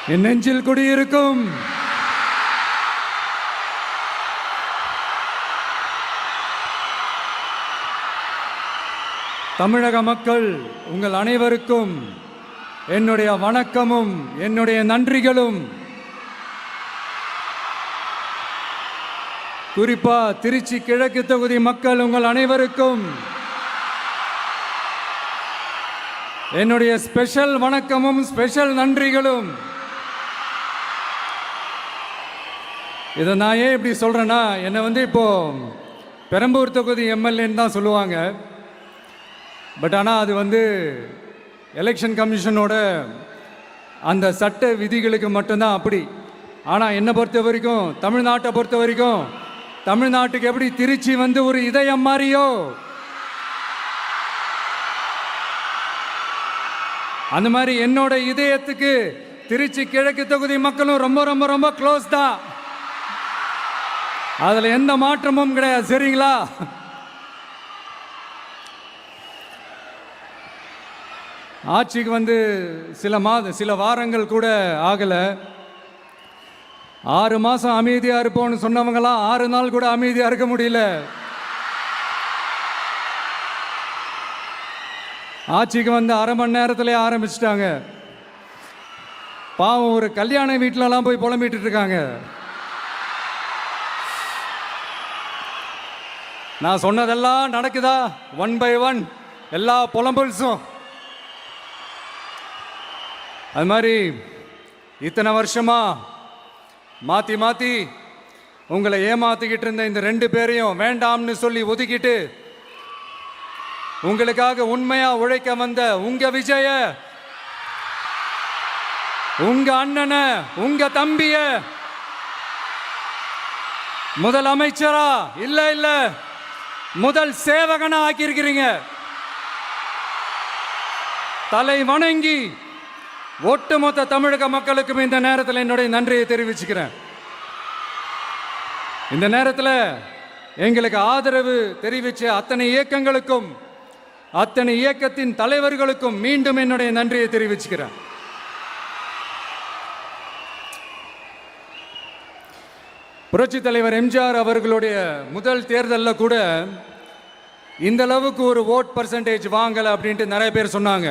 என் நெஞ்சில் குடியிருக்கும் தமிழக மக்கள் உங்கள் அனைவருக்கும் என்னுடைய வணக்கமும் என்னுடைய நன்றிகளும். குறிப்பா திருச்சி கிழக்கு தொகுதி மக்கள் உங்கள் அனைவருக்கும் என்னுடைய ஸ்பெஷல் வணக்கமும் ஸ்பெஷல் நன்றிகளும். இதை நான் ஏன் இப்படி சொல்றேன்னா, என்னை இப்போ பெரம்பூர் தொகுதி எம்எல்ஏன்னு தான் சொல்லுவாங்க. பட் ஆனால் அது எலெக்ஷன் கமிஷனோட அந்த சட்ட விதிகளுக்கு மட்டும்தான் அப்படி. ஆனால் என்னை பொறுத்த வரைக்கும், தமிழ்நாட்டை பொறுத்த வரைக்கும், தமிழ்நாட்டுக்கு எப்படி திருச்சி ஒரு இதயம் மாதிரியோ, அந்த மாதிரி என்னோட இதயத்துக்கு திருச்சி கிழக்கு தொகுதி மக்களும் ரொம்ப ரொம்ப ரொம்ப க்ளோஸ் தான். அதில் எந்த மாற்றமும் கிடையாது. சரிங்களா? ஆட்சிக்கு சில வாரங்கள் கூட ஆகலை. 6 மாதம் அமைதியாக இருப்போம்னு சொன்னவங்களாம் 6 நாள் கூட அமைதியாக இருக்க முடியல. ஆட்சிக்கு அரை மணி நேரத்திலே ஆரம்பிச்சிட்டாங்க. பாவம், ஒரு கல்யாண வீட்டிலலாம் போய் புலம்பிட்டு இருக்காங்க. நான் சொன்னதெல்லாம் நடக்குதா? 1 by 1 எல்லா புலம்பல்ஸும். அது மாதிரி இத்தனை வருஷமா மாற்றி மாற்றி உங்களை ஏமாத்திக்கிட்டு இருந்த இந்த 2 பேரையும் வேண்டாம்னு சொல்லி ஒதுக்கிட்டு உங்களுக்காக உண்மையா உழைக்க வந்த உங்க விஜய, உங்க அண்ணனை, உங்க தம்பிய முதல் அமைச்சரா இல்ல முதல் சேவகனா ஆக்கியிருக்கிறீங்க. தலை வணங்கி ஒட்டுமொத்த தமிழக மக்களுக்கும் இந்த நேரத்தில் என்னுடைய நன்றியை தெரிவிச்சுக்கிறேன். இந்த நேரத்தில் எங்களுக்கு ஆதரவு தெரிவித்த அத்தனை இயக்கங்களுக்கும், அத்தனை இயக்கத்தின் தலைவர்களுக்கும் மீண்டும் என்னுடைய நன்றியை தெரிவிச்சுக்கிறேன். புரட்சி தலைவர் எம்ஜிஆர் அவர்களுடைய முதல் தேர்தலில் கூட இந்த அளவுக்கு ஒரு ஓட் பர்சன்டேஜ் வாங்கலை அப்படின்ட்டு நிறைய பேர் சொன்னாங்க.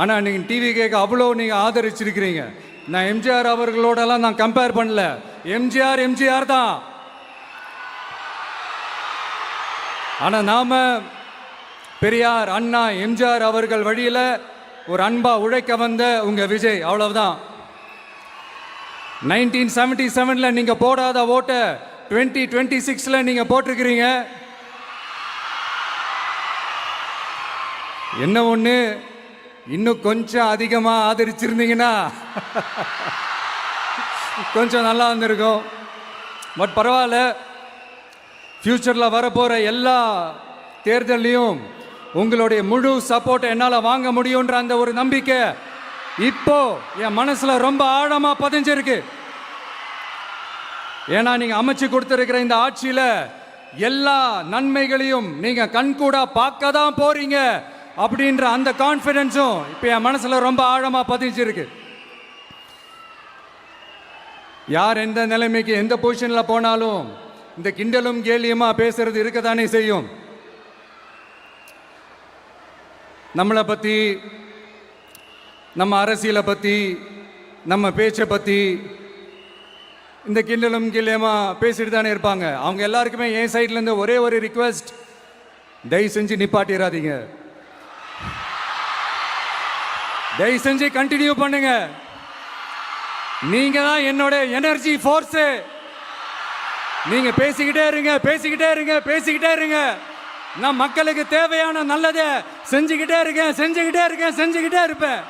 ஆனால் நீங்கள் டிவி கேட்க அவ்வளோ நீங்கள் ஆதரிச்சிருக்கிறீங்க. நான் எம்ஜிஆர் அவர்களோடலாம் நான் கம்பேர் பண்ணல. எம்ஜிஆர் தான். ஆனால் நாம பெரியார், அண்ணா, எம்ஜிஆர் அவர்கள் வழியில் ஒரு அன்பா உழைக்க வந்த உங்க விஜய், அவ்வளவுதான். 1977 நீங்க போடாத ஓட்டை 2026 நீங்க போட்டிருக்கிறீங்க. என்ன ஒன்று, இன்னும் கொஞ்சம் அதிகமாக ஆதரிச்சிருந்தீங்கன்னா கொஞ்சம் நல்லா வந்திருக்கும். பட் பரவாயில்ல, ஃப்யூச்சரில் வரப்போகிற எல்லா தேர்தலையும் உங்களுடைய முழு சப்போர்ட்டை என்னால் வாங்க முடியுன்ற அந்த ஒரு நம்பிக்கை இப்போ என் மனசில் ரொம்ப ஆழமாக பதிஞ்சிருக்கு. ஏன்னா நீங்கள் அமைச்சு கொடுத்துருக்கிற இந்த ஆட்சியில் எல்லா நன்மைகளையும் நீங்கள் கண்கூடா பார்க்க தான் போறீங்க அப்படின்ற அந்த கான்ஃபிடென்ஸும் இப்போ என் மனசில் ரொம்ப ஆழமாக பதிஞ்சிருக்கு. யார் எந்த நிலைமைக்கு எந்த பொசிஷனில் போனாலும் இந்த கிண்டலும் கேலியுமா பேசுறது இருக்கத்தானே செய்யும். நம்மளை பற்றி, நம்ம அரசியலை பற்றி, நம்ம பேச்சை பற்றி இந்த கிண்டலும் கேலியுமா பேசிட்டு தானே இருப்பாங்க. அவங்க எல்லாருக்குமே என் சைட்லேருந்து ஒரே ஒரு ரிக்வெஸ்ட், தயவு செஞ்சு நிப்பாட்டிடாதீங்க. தயவு செஞ்சு கண்டினியூ பண்ணுங்க. நீங்க தான் என்னோட எனர்ஜி ஃபோர்ஸ். நீங்க பேசிக்கிட்டே இருங்க. நான் மக்களுக்கு தேவையான நல்லதை செஞ்சுக்கிட்டே இருப்பேன்.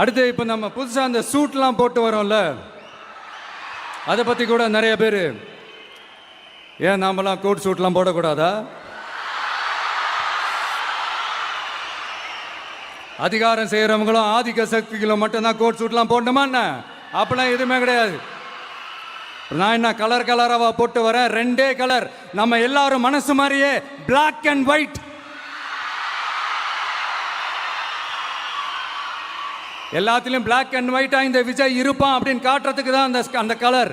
அடுத்து இப்போ நம்ம புதுசாக அந்த சூட்லாம் போட்டு வரோம்ல, அதை பற்றி கூட நிறைய பேர், ஏன் நாமெல்லாம் கோட் சூட்லாம் போடக்கூடாதா? அதிகாரம் செய்கிறவங்களும் ஆதிக்க சக்திகளும் மட்டும்தான் கோட் சூட்லாம் போடணுமா என்ன? அப்பெல்லாம் எதுவுமே கிடையாது. நான் என்ன கலராக போட்டு வரேன், 2 கலர். நம்ம எல்லாரும் மனசு மாதிரியே பிளாக் அண்ட் ஒயிட். எல்லாத்திலும் பிளாக் அண்ட் ஒயிட்டா இந்த விஜய் இருப்பான் அப்படின்னு காட்டுறதுக்கு தான் அந்த கலர்.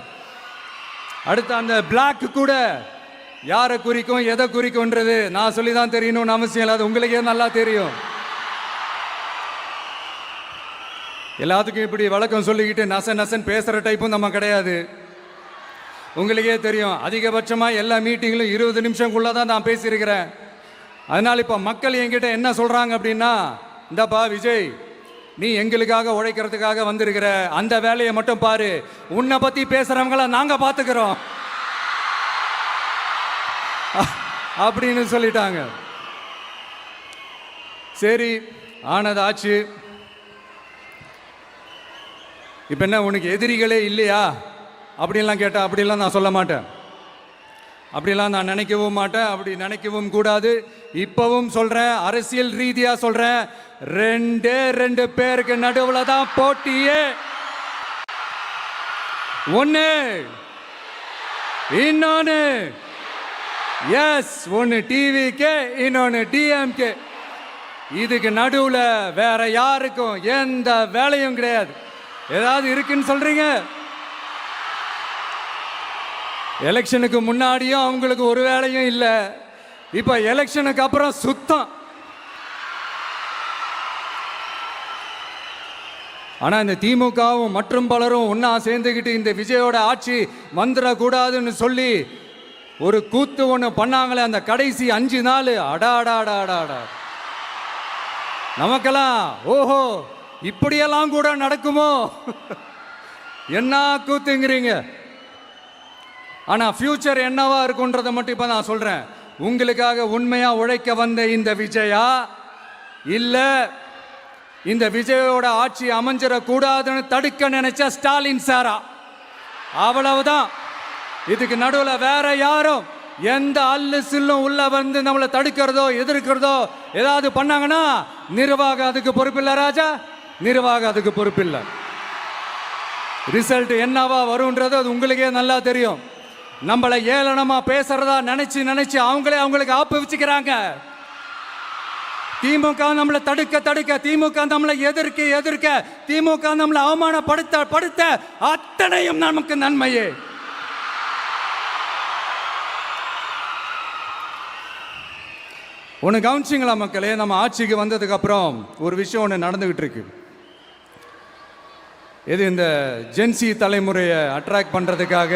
அடுத்து அந்த பிளாக் கூட யாரை குறிக்கும் எதை குறிக்கும்ன்றது நான் சொல்லி தான் தெரியணும்னு அவசியம் இல்லை, அது உங்களுக்கே நல்லா தெரியும். எல்லாத்துக்கும் இப்படி வழக்கம் சொல்லிக்கிட்டு நசன் பேசுகிற டைப்பும் நம்ம கிடையாது. உங்களுக்கே தெரியும், அதிகபட்சமாக எல்லா மீட்டிங்கிலும் 20 நிமிஷம்குள்ளே தான் நான் பேசியிருக்கிறேன். அதனால் இப்போ மக்கள் என்கிட்ட என்ன சொல்கிறாங்க அப்படின்னா, இந்தப்பா விஜய், நீ எங்களுக்காக உழைக்கிறதுக்காக வந்திருக்கிற, அந்த வேலையை மட்டும் பாரு, உன்னை பற்றி பேசுகிறவங்கள நாங்கள் பார்த்துக்கிறோம் அப்படின்னு சொல்லிட்டாங்க. சரி, ஆனது ஆச்சு. இப்போ என்ன, உனக்கு எதிரிகளே இல்லையா அப்படின்லாம் கேட்டால் அப்படிலாம் நான் சொல்ல மாட்டேன், அப்படிலாம் நான் நினைக்கவும் மாட்டேன், அப்படி நினைக்கவும் கூடாது. இப்பவும் சொல்கிறேன், அரசியல் ரீதியாக சொல்கிறேன், 2 பேருக்கு நடுவில் தான் போட்டியே. ஒன்று இன்னொன்று, எஸ், ஒன்று டிவிக்கு, இன்னொன்று டிஎம்கே. இதுக்கு நடுவில் வேற யாருக்கும் எந்த வேலையும் கிடையாது. ஏதாவது இருக்குன்னு சொல்றீங்க? எலெக்ஷனுக்கு முன்னாடியும் அவங்களுக்கு ஒரு வேலையும் இல்லை, இப்ப எலெக்ஷனுக்கு அப்புறம் சுத்தம். ஆனா இந்த திமுகவும் மற்றும் பலரும் ஒன்னா சேர்ந்துக்கிட்டு இந்த விஜயோட ஆட்சி வந்துடக்கூடாதுன்னு சொல்லி ஒரு கூத்து ஒன்று பண்ணாங்களே, அந்த கடைசி 5 நாள், அடாடாடாடாடா, நமக்கெல்லாம் ஓஹோ இப்படியெல்லாம் கூட நடக்குமோ என்ன கூத்துங்கிறீங்க. ஆனா ஃபியூச்சர் என்னவா இருக்குன்றதை மட்டும் இப்ப நான் சொல்றேன். உங்களுக்காக உண்மையா உழைக்க வந்த இந்த விஜயா, இல்ல இந்த விஜயோட ஆட்சி அமைஞ்சிடக்கூடாதுன்னு தடுக்க நினைச்ச ஸ்டாலின் சாரா, அவ்வளவுதான். இதுக்கு நடுவில் வேற யாரும் எந்த அல்லு சில்லும் உள்ள வந்து நம்மளை தடுக்கிறதோ எதிர்க்கிறதோ ஏதாவது பண்ணாங்கன்னா நிர்வாகம் அதுக்கு பொறுப்பில்லை ராஜா, நிர்வாகம் அதுக்கு பொறுப்பில்லை. ரிசல்ட் என்னவா வரும்ன்றது அது உங்களுக்கே நல்லா தெரியும். நம்மளை ஏளனமா பேசுறதா நினைச்சு அவங்களுக்கு ஆப்பு வச்சுக்கிறாங்க. திமுக நம்மளை தடுக்க, திமுக நம்மளை எதிர்க்க, திமுக நம்மளை அவமானப்படுத்த அத்தனையும் நமக்கு நன்மையே. ஒன்று கவனிச்சிங்களா மக்களே, நம்ம ஆட்சிக்கு வந்ததுக்கு அப்புறம் ஒரு விஷயம் ஒன்று நடந்துகிட்டு இருக்கு. இது இந்த ஜென்சி தலைமுறையை அட்ராக்ட் பண்றதுக்காக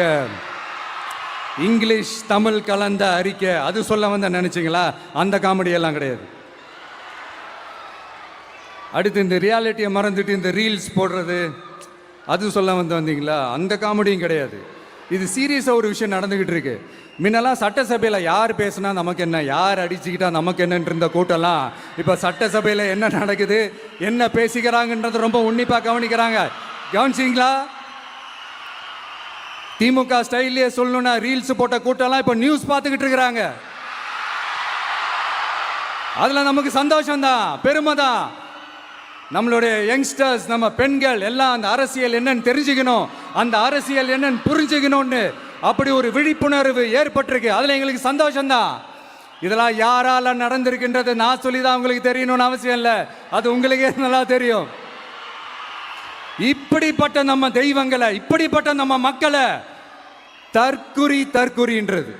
இங்கிலீஷ் தமிழ் கலந்த அறிக்கை, அது சொல்ல வந்த நினைச்சிங்களா? அந்த காமெடி எல்லாம் கிடையாது. அடுத்து இந்த ரியாலிட்டியை மறந்துட்டு இந்த ரீல்ஸ் போடுறது, அது சொல்ல வந்தீங்களா? அந்த காமெடியும் கிடையாது. இது சீரியஸாக ஒரு விஷயம் நடந்துகிட்டு இருக்கு. முன்னெல்லாம் சட்டசபையில் யார் பேசுனா நமக்கு என்ன, யார் அடிச்சுக்கிட்டா நமக்கு என்னன்னு இருந்த கூட்டம்லாம் இப்போ சட்டசபையில் என்ன நடக்குது, என்ன பேசிக்கிறாங்கன்றது ரொம்ப உன்னிப்பாக கவனிக்கிறாங்க. கவனிச்சிங்களா? திமுக ஸ்டைல்லே சொல்லணும்னா ரீல்ஸ் போட்ட கூட்டம்லாம் இப்போ நியூஸ் பார்த்துக்கிட்டு இருக்கிறாங்க. அதில் நமக்கு சந்தோஷம்தான், பெருமை தான். நம்மளுடைய யங்ஸ்டர்ஸ், நம்ம பெண்கள் எல்லாம் அந்த அரசியல் என்னன்னு தெரிஞ்சுக்கணும், அந்த அரசியல் என்னன்னு புரிஞ்சுக்கணும்னு அப்படி ஒரு விழிப்புணர்வு ஏற்பட்டிருக்கு. அதில் எங்களுக்கு சந்தோஷம்தான். இதெல்லாம் யாரால நடந்திருக்கின்றது நான் சொல்லி தான் உங்களுக்கு தெரியணும்னு அவசியம் இல்லை, அது உங்களுக்கே நல்லா தெரியும். இப்படிப்பட்ட நம்ம தெய்வங்களை, இப்படிப்பட்ட நம்ம மக்களை தற்குறின்றது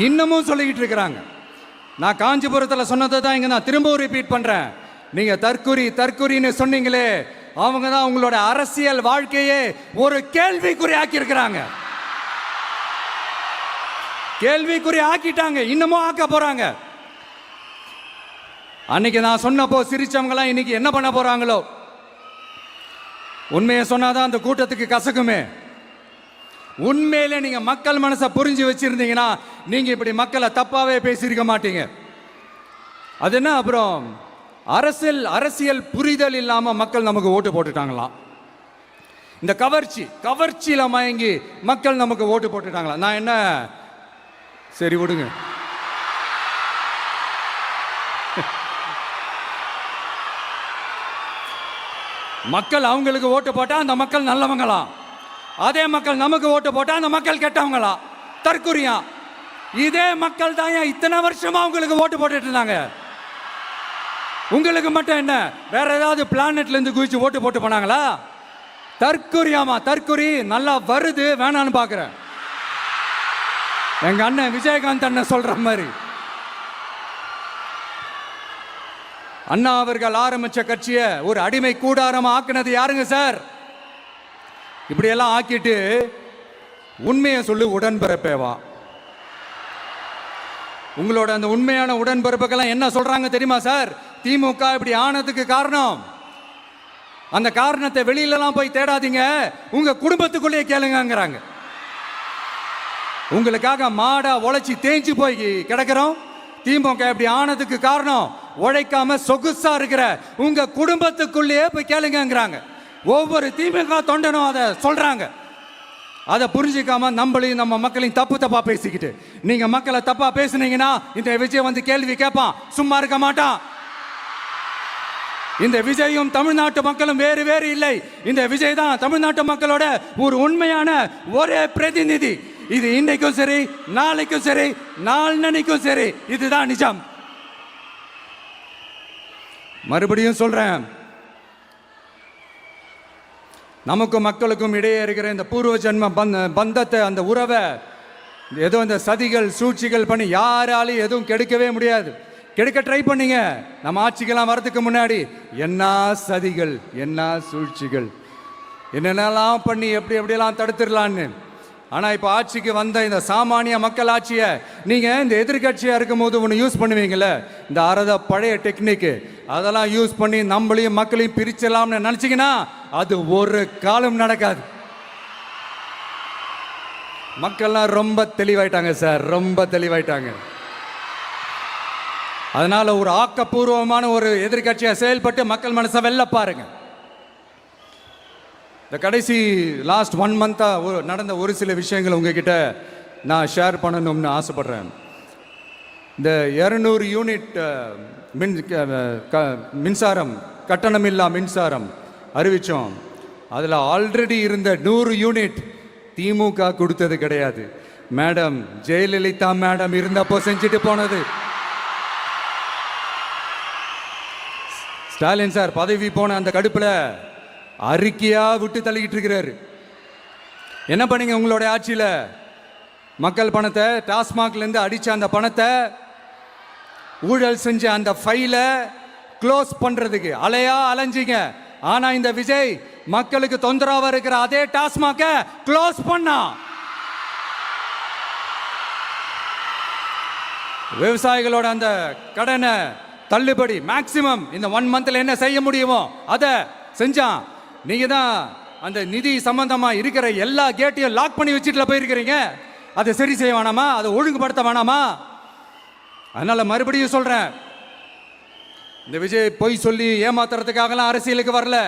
இன்னமும் சொல்லிக்கிட்டு இருக்கிறாங்க. நான் காஞ்சிபுரத்தில் சொன்னதை தான் இங்கே நான் திரும்பவும் ரிப்பீட் பண்ணுறேன். நீங்கள் தற்குறின்னு சொன்னீங்களே, அவங்க தான் உங்களோட அரசியல் வாழ்க்கையே ஒரு கேள்விக்குறி ஆக்கியிருக்கிறாங்க. கேள்விக்குறி ஆக்கிட்டாங்க, இன்னமும் ஆக்க போறாங்க. அன்னைக்கு நான் சொன்னப்போ சிரிச்சவங்களாம் இன்னைக்கு என்ன பண்ண போறாங்களோ. உண்மையை சொன்னாதான் அந்த கூட்டத்துக்கு கசக்குமே. உண்மையிலே நீங்க மக்கள் மனசை புரிஞ்சு வச்சிருந்தீங்கன்னா நீங்க இப்படி மக்களை தப்பாவே பேசியிருக்க மாட்டீங்க. அது என்ன, அப்புறம் அரசியல் புரிதல் இல்லாம மக்கள் நமக்கு ஓட்டு போட்டுட்டாங்களாம். இந்த கவர்ச்சியில மயங்கி மக்கள் நமக்கு ஓட்டு போட்டுட்டாங்களா? நான் என்ன, சரி விடுங்க. மக்கள் அவங்களுக்கு ஓட்டு போட்டா அந்த மக்கள் நல்லவங்களாம், அதே மக்கள் நமக்கு ஓட்டு போட்டா அந்த மக்கள் கெட்டவங்களா, தற்குறியா. இதே மக்கள் தான் இத்தனை வருஷமா அவங்களுக்கு ஓட்டு போட்டுட்டு இருந்தாங்க. உங்களுக்கு மட்டும் என்ன, வேற ஏதாவது பிளானட்ல இருந்து குதிச்சு ஓட்டு போட்டு போனாங்களா? தற்கொரியாமா, தற்கொரி நல்லா வருது, வேணான்னு பாக்குறேன். எங்க அண்ணன் விஜயகாந்த் அண்ணன் சொல்ற மாதிரி, அண்ணா அவர்கள் ஆரம்பிச்ச கட்சியை ஒரு அடிமை கூடாரமா ஆக்குனது யாருங்க சார்? இப்படியெல்லாம் ஆக்கிட்டு உண்மையை சொல்லு உடன்பிறப்பேவா. உங்களோட அந்த உண்மையான உடன்பிறப்புக்கெல்லாம் என்ன சொல்றாங்க தெரியுமா சார்? திமுக இப்படி ஆனதுக்கு காரணம், அந்த காரணத்தை வெளியிலலாம் போய் தேடாதீங்க, உங்க குடும்பத்துக்குள்ளேயே கேளுங்கிறாங்க. உங்களுக்காக மாடா உழைச்சி தேஞ்சு போய் கிடக்கிறோம். திமுக இப்படி ஆனதுக்கு காரணம் உழைக்காம சொகுசா இருக்கிற உங்க குடும்பத்துக்குள்ளேயே போய் கேளுங்கிறாங்க. ஒவ்வொரு திமுக தொண்டனும் அதை சொல்றாங்க. அதை புரிஞ்சிக்காம நம்மளையும் நம்ம மக்களையும் தப்பா பேசிக்கிட்டு, நீங்க மக்களை தப்பா பேசுனீங்கன்னா இந்த விஜய் வந்து கேள்வி கேட்பான், சும்மா இருக்க மாட்டான். இந்த விஜயும் தமிழ்நாட்டு மக்களும் வேறு வேறு இல்லை. இந்த விஜய் தான் தமிழ்நாட்டு மக்களோட ஒரு உண்மையான ஒரே பிரதிநிதி. இது இன்னைக்கும் சரி, நாளைக்கும் சரி, நாளன்னைக்கும் சரி, இதுதான் நிஜம். மறுபடியும் சொல்றேன், நமக்கும் மக்களுக்கும் இடையே இருக்கிற இந்த பூர்வ ஜென்ம பந்தத்தை, அந்த உறவை ஏதோ இந்த சதிகள் சூழ்ச்சிகள் பண்ணி யாராலையும் எதுவும் கெடுக்கவே முடியாது. கெடுக்க ட்ரை பண்ணீங்க. நம்ம ஆட்சிக்கெல்லாம் வரதுக்கு முன்னாடி என்ன சதிகள், என்ன சூழ்ச்சிகள், என்னென்னலாம் பண்ணி எப்படியெல்லாம் தடுத்துடலான்னு. ஆனால் இப்போ ஆட்சிக்கு வந்த இந்த சாமானிய மக்கள் ஆட்சியை நீங்கள் இந்த எதிர்கட்சியாக இருக்கும் போது ஒன்று யூஸ் பண்ணுவீங்களே, இந்த பழைய டெக்னிக்கு, அதெல்லாம் யூஸ் பண்ணி நம்மளையும் மக்களையும் பிரிச்சலாம்னு நினச்சிங்கன்னா அது ஒரு காலம் நடக்காது. மக்கள்லாம் ரொம்ப தெளிவாயிட்டாங்க சார், ரொம்ப தெளிவாயிட்டாங்க. அதனால ஒரு ஆக்கப்பூர்வமான ஒரு எதிர்கட்சியை செயல்பட்டு மக்கள் மனசை வெல்ல பாருங்க. இந்த கடைசி லாஸ்ட் 1 மந்த்தா நடந்த ஒரு சில விஷயங்கள் உங்ககிட்ட நான் ஷேர் பண்ணணும்னு ஆசைப்படுறேன். இந்த 200 யூனிட் மின்சாரம், கட்டணமில்லா மின்சாரம் அறிவித்தோம். அதில் ஆல்ரெடி இருந்த 100 யூனிட் திமுக கொடுத்தது கிடையாது. மேடம் ஜெயலலிதா மேடம் இருந்தப்போ செஞ்சுட்டு போனது. ஸ்டாலின் சார் பதவி போன அந்த கடுப்புல அறிக்கையா விட்டு தள்ளிக்கிட்டு இருக்கிறாரு. என்ன பண்ணீங்க உங்களோட ஆட்சியில? மக்கள் பணத்தை, டாஸ்மாக்ல இருந்து அடிச்ச அந்த பணத்தை, ஊழல் செஞ்ச அந்த ஃபைல க்ளோஸ் பண்றதுக்கு அலையா அலைஞ்சிங்க. ஆனா இந்த விஜய் மக்களுக்கு தொந்தரவா இருக்கிற அதே டாஸ்மாக க்ளோஸ் பண்ணா. விவசாயிகளோட அந்த கடனை தள்ளுபடி மேக்சிமம் இந்த 1 மந்த்ல என்ன செய்ய முடியுமோ அதை செஞ்சான். நீங்க தான் அந்த நிதி சம்பந்தமா இருக்கிற எல்லா கேட்டையும் லாக் பண்ணி வச்சுட்டு போயிருக்கிறீங்க. அதை சரி செய்ய வேணாமா? அதை ஒழுங்குபடுத்த வேணாமா? அதனால மறுபடியும் சொல்றேன், இந்த விஜய் பொய் சொல்லி ஏமாத்துறதுக்காகலாம் அரசியலுக்கு வரல.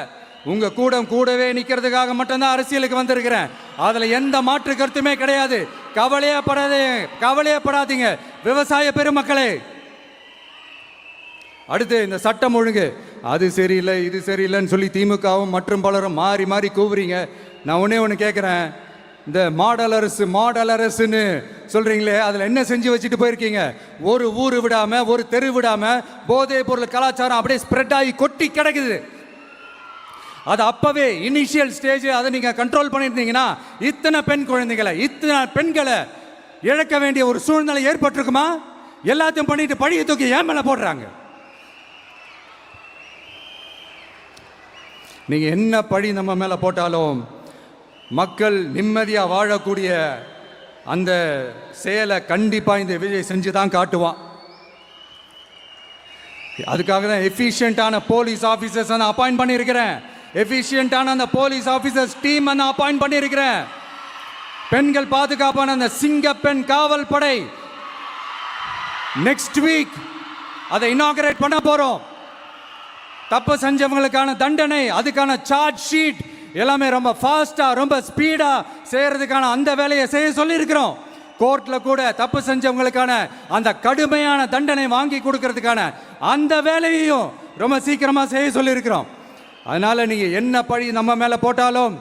உங்க கூடவே நிக்கிறதுக்காக மட்டும்தான் அரசியலுக்கு வந்திருக்கிறேன். அதுல எந்த மாற்று கருத்துமே கிடையாது. கவலையப்படாதீங்க விவசாய பெருமக்களே. அடுத்து இந்த சட்டம் ஒழுங்கு, அது சரியில்லை இது சரியில்லைன்னு சொல்லி திமுகவும் மற்றும் பலரும் மாறி மாறி கூவுறீங்க. நான் ஒன்று கேட்குறேன், இந்த மாடல் அரசுன்னு சொல்றீங்களே, அதில் என்ன செஞ்சு வச்சுட்டு போயிருக்கீங்க? ஒரு ஊர் விடாம, ஒரு தெரு விடாம போதைப் பொருள் கலாச்சாரம் அப்படியே ஸ்ப்ரெட் ஆகி கொட்டி கிடக்குது. அது அப்பவே இனிஷியல் ஸ்டேஜ் அதை நீங்க கண்ட்ரோல் பண்ணியிருந்தீங்கன்னா இத்தனை பெண்களை இழக்க வேண்டிய ஒரு சூழ்நிலை ஏற்பட்டிருக்குமா? எல்லாத்தையும் பண்ணிட்டு பழிய தூக்கி ஏன் மேல போடுறாங்க. நீங்க என்ன பழி நம்ம மேல போட்டாலும் மக்கள் நிம்மதியா வாழக்கூடிய அந்த செயலை கண்டிப்பா இந்த விஜய் செஞ்சு தான் காட்டுவான். அதுக்காக தான் எஃபிஷியன்டான போலீஸ் ஆஃபீஸர்ஸ் நான் அப்பாயிண்ட் பண்ணியிருக்கிறேன். எஃபிஷியன்டான அந்த போலீஸ் ஆஃபீஸர்ஸ் டீம் நான் அப்பாயிண்ட் பண்ணியிருக்கிறேன். பெண்கள் பாதுகாப்பான அந்த சிங்க பெண் காவல் படை நெக்ஸ்ட் வீக் அதை இனாகரேட் பண்ண போறோம். தப்பு செஞ்சவங்களுக்கான தண்டனை, அதுக்கான சார்ஜ் ஷீட் எல்லாமே ரொம்ப ஃபாஸ்டா, ரொம்ப ஸ்பீடா செய்யறதுக்கான அந்த வேலையை செய்ய சொல்லி இருக்கிறோம். கோர்ட்ல கூட தப்பு செஞ்சவங்களுக்கான அந்த கடுமையான தண்டனை வாங்கி கொடுக்கறதுக்கான அந்த வேலையையும் ரொம்ப சீக்கிரமா செய்ய சொல்லி இருக்கிறோம். அதனால நீங்க என்ன பழி நம்ம மேல போட்டாலும்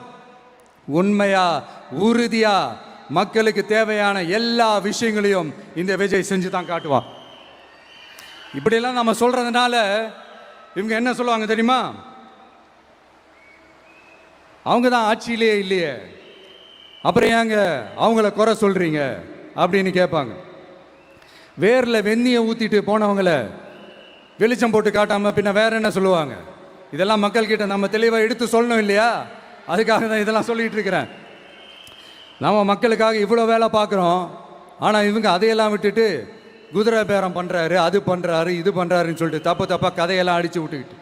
உண்மையா உறுதியா மக்களுக்கு தேவையான எல்லா விஷயங்களையும் இந்த விஜய் செஞ்சு தான் காட்டுவான். இப்படியெல்லாம் நம்ம சொல்றதுனால இவங்க என்ன சொல்லுவாங்க தெரியுமா? அவங்க தான் ஆட்சியிலே இல்லையே, அப்புறம் ஏங்க அவங்கள குறை சொல்றீங்க அப்படின்னு கேட்பாங்க. வேரில் வெந்நியை ஊற்றிட்டு போனவங்கள வெளிச்சம் போட்டு காட்டாமல் பின்ன வேற என்ன சொல்லுவாங்க? இதெல்லாம் மக்கள்கிட்ட நம்ம தெளிவாக எடுத்து சொல்லணும் இல்லையா? அதுக்காக தான் இதெல்லாம் சொல்லிட்டு இருக்கிறேன். நம்ம மக்களுக்காக இவ்வளோ வேலை பார்க்குறோம், ஆனால் இவங்க அதையெல்லாம் விட்டுட்டு குதிரை பேரம் பண்ணுறாரு, அது பண்ணுறாரு, இது பண்ணுறாருன்னு சொல்லிட்டு தப்பு தப்பாக கதையெல்லாம் அடித்து விட்டுக்கிட்டு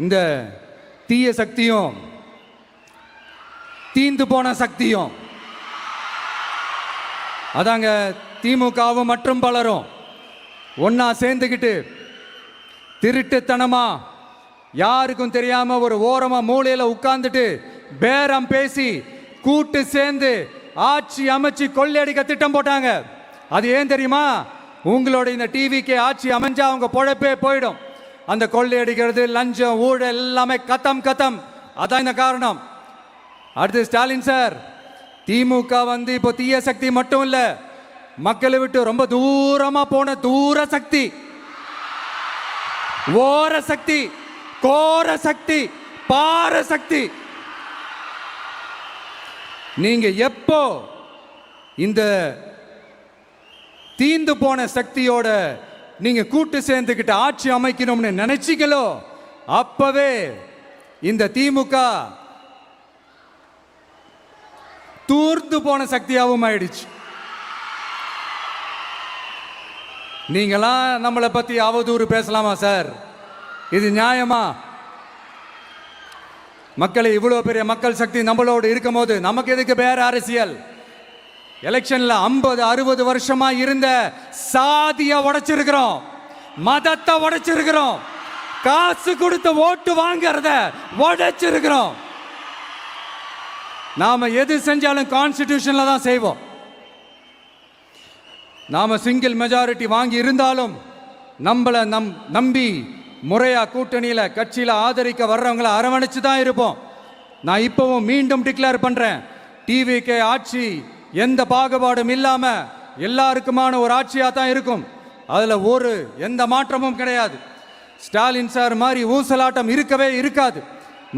இந்த தீய சக்தியும் தீந்து போன சக்தியும் அதாங்க திமுகவும் மற்றும் பலரும் ஒன்னா சேர்ந்துக்கிட்டு திருட்டுத்தனமா யாருக்கும் தெரியாம ஒரு ஓரமா மூலையில உட்கார்ந்துட்டு பேரம் பேசி கூட்டு சேர்ந்து ஆட்சி அமைச்சு கொள்ளையடிக்க திட்டம் போட்டாங்க. அது ஏன் தெரியுமா? உங்களோட இந்த டிவிக்கு ஆட்சி அமைஞ்சா அவங்க பொழப்பே போயிடும். அந்த கொள்ளையடிக்கிறது, லஞ்சம், ஊழல் எல்லாமே கத்தம் கத்தம். அதான் இந்த காரணம். அடுத்து ஸ்டாலின் சார், திமுக வந்து இப்போ தீய சக்தி மட்டும் இல்ல, மக்களை விட்டு ரொம்ப தூரமா போன தூர சக்தி, ஓர சக்தி, கோர சக்தி, பார சக்தி. நீங்க எப்போ இந்த தீந்து போன சக்தியோட நீங்க கூட்டு சேர்ந்துக்கிட்டு ஆட்சி அமைக்கணும்னு நினைச்சீங்களோ அப்பவே இந்த திமுக தூர்ந்து போன சக்தியாகவும் ஆயிடுச்சு. நீங்களாம் நம்மளை பத்தி அவதூறு பேசலாமா சார்? இது நியாயமா? மக்களை இவ்வளவு பெரிய மக்கள் சக்தி நம்மளோடு இருக்கும் போது நமக்கு எதுக்கு வேற அரசியல்? எலெக்ஷன்ல 50-60 வருஷமா இருந்த சாதிய உடைச்சிருக்கிறோம், மதத்தை உடைச்சிருக்கிறோம், காசு கொடுத்து ஓட்டு வாங்கறத உடைச்சிருக்கிறோம். நாம எது செஞ்சாலும் கான்ஸ்டிடியூஷன்ல தான் செய்வோம். நாம சிங்கிள் மெஜாரிட்டி வாங்கி இருந்தாலும் நம்மளை நம்பி முறையா கூட்டணியில கட்சியில ஆதரிக்க வர்றவங்களை அரவணைச்சு தான் இருப்போம். நான் இப்பவும் மீண்டும் டிக்ளேர் பண்றேன், டிவிகே ஆட்சி எந்த பாகுபாடும் இல்லாம எல்லாருக்குமான ஒரு ஆட்சியா தான் இருக்கும். அதுல எந்த மாற்றமும் கிடையாது. ஸ்டாலின் சார் மாதிரி ஊசலாட்டம் இருக்கவே இருக்காது.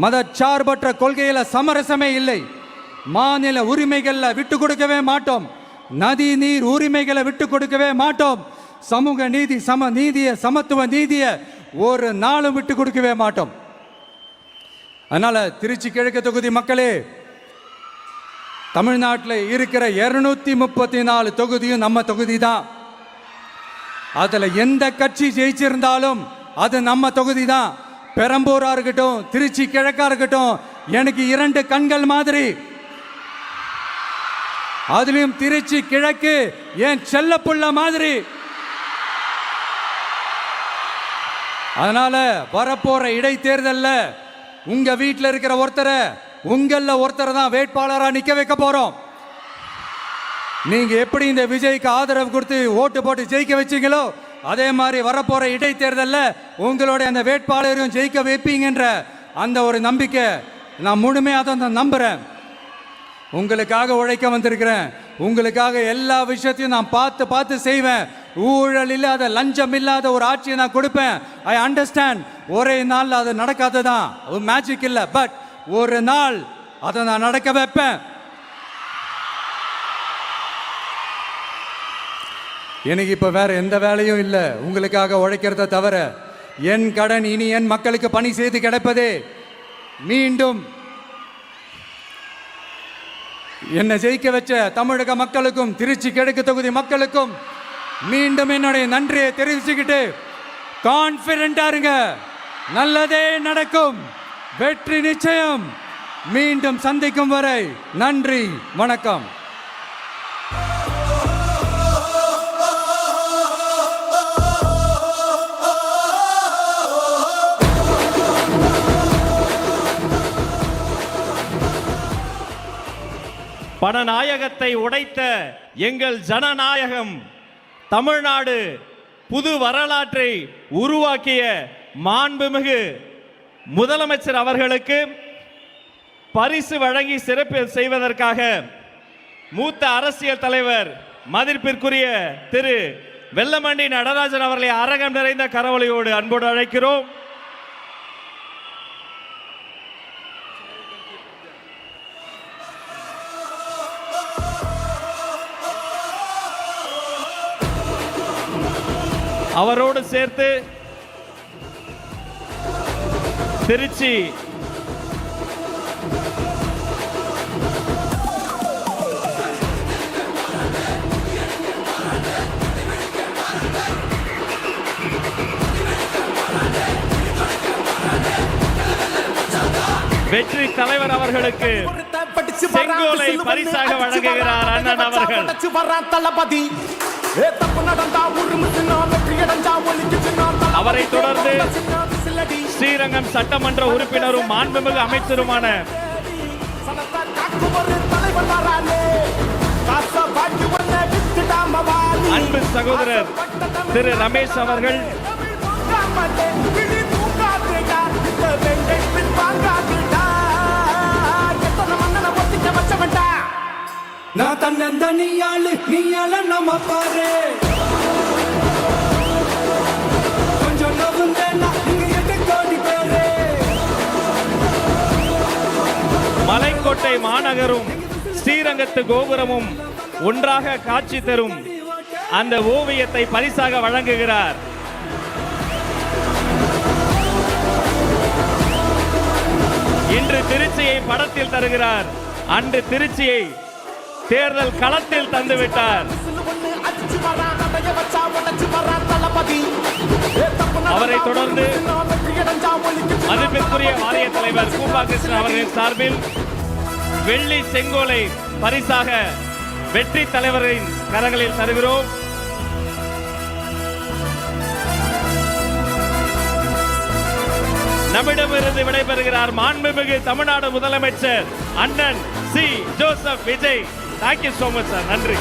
மதச்சார்பற்ற கொள்கையில சமரசமே இல்லை. மாநில உரிமைகள்ல விட்டு கொடுக்கவே மாட்டோம். நதி நீர் உரிமைகளை விட்டு கொடுக்கவே மாட்டோம். சமூக நீதி, சம நீதிய, சமத்துவ நீதிய ஒரு நாளும் விட்டு கொடுக்கவே மாட்டோம். அதனால திருச்சி கிழக்கு தொகுதி மக்களே, தமிழ்நாட்டில் இருக்கிற 234 தொகுதியும் நம்ம தொகுதி தான். அதுல எந்த கட்சி ஜெயிச்சிருந்தாலும் அது நம்ம தொகுதி தான். பெரம்பூரா இருக்கட்டும், திருச்சி கிழக்கா இருக்கட்டும், எனக்கு 2 கண்கள் மாதிரி. அதுலயும் திருச்சி கிழக்கு என் செல்ல புள்ள மாதிரி. அதனால வரப்போற இடைத்தேர்தல்ல உங்க வீட்டில் இருக்கிற ஒருத்தரை, உங்கள ஒருத்தரை தான் வேட்பாளரா நிக்க வைக்க போறோம். நீங்க எப்படி இந்த விஜய்க்கு ஆதரவு கொடுத்து ஓட்டு போட்டு ஜெயிக்க வச்சீங்களோ அதே மாதிரி வரப்போற இடைத்தேர்தல்ல உங்களுடைய அந்த வேட்பாளரையும் ஜெயிக்க வைப்பீங்கன்ற அந்த ஒரு நம்பிக்கை நான் முழுமையாக தான் நம்புறேன். உங்களுக்காக உழைக்க வந்திருக்கிறேன். உங்களுக்காக எல்லா விஷயத்தையும் நான் பார்த்து பார்த்து செய்வேன். ஊழல் இல்லாத, லஞ்சம் இல்லாத ஒரு ஆட்சியை நான் கொடுப்பேன். I understand. ஒரே நாள் அது நடக்காததான், ஒரு மேஜிக் இல்லை. பட் ஒரு நாள் அதை நான் நடக்க வைப்பேன். எனக்கு இப்ப வேற எந்த வேலையும் இல்லை உங்களுக்காக உழைக்கிறத தவிர. என் கடன் இனி என் மக்களுக்கு பணி செய்து கிடைப்பதே. மீண்டும் என்னை ஜெயிக்க வச்ச தமிழக மக்களுக்கும் திருச்சி கிழக்கு தொகுதி மக்களுக்கும் மீண்டும் என்னுடைய நன்றியை தெரிவிச்சுக்கிட்டு கான்பிடண்டா இருங்க, நல்லதே நடக்கும், வெற்றி நிச்சயம். மீண்டும் சந்திக்கும் வரை நன்றி, வணக்கம். பணநாயகத்தை உடைத்த எங்கள் ஜனநாயகம் தமிழ்நாடு புது வரலாற்றை உருவாக்கிய மாண்புமிகு முதலமைச்சர் அவர்களுக்கு பரிசு வழங்கி சிறப்பு செய்வதற்காக மூத்த அரசியல் தலைவர் மதிப்பிற்குரிய திரு வெல்லமண்டி நடராஜன் அவர்களை அரங்கம் நிறைந்த கரவொலியோடு அன்போடு அழைக்கிறோம். அவரோடு சேர்த்து திருச்சி வெற்றி தலைவர் அவர்களுக்கு செங்கோலை பரிசாக வழங்குகிறார் அண்ணன் அவர்கள். அவரை தொடர்ந்து ஸ்ரீரங்கம் சட்டமன்ற உறுப்பினரும் மாண்புமிகு அமைச்சருமான அன்பு சகோதரர் திரு ரமேஷ் அவர்கள் நான் தன்னந்த நீயாளு நம்ம பாரு கொஞ்சம் நவுந்தேன்னா நீங்க 8 கோடி பேரு. மலைக்கோட்டை மாநகரும் ஸ்ரீரங்கத்து கோபுரமும் ஒன்றாக காட்சி தரும் அந்த ஓவியத்தை பரிசாக வழங்குகிறார். இன்று திருச்சியை படத்தில் தருகிறார், அன்று திருச்சியை தேர்தல் களத்தில் தந்துவிட்டார். அவரை தொடர்ந்து மதிப்பிற்குரிய வாரிய தலைவர் கூபா கிருஷ்ணன் அவர்களின் சார்பில் வெள்ளி செங்கோலை பரிசாக வெற்றி தலைவரின் கரங்களில் தருகிறோம். நம்மிடமிருந்து விடைபெறுகிறார் மாண்புமிகு தமிழ்நாடு முதலமைச்சர் அண்ணன் C. Joseph Vijay. Thank you so much sir. நன்றி.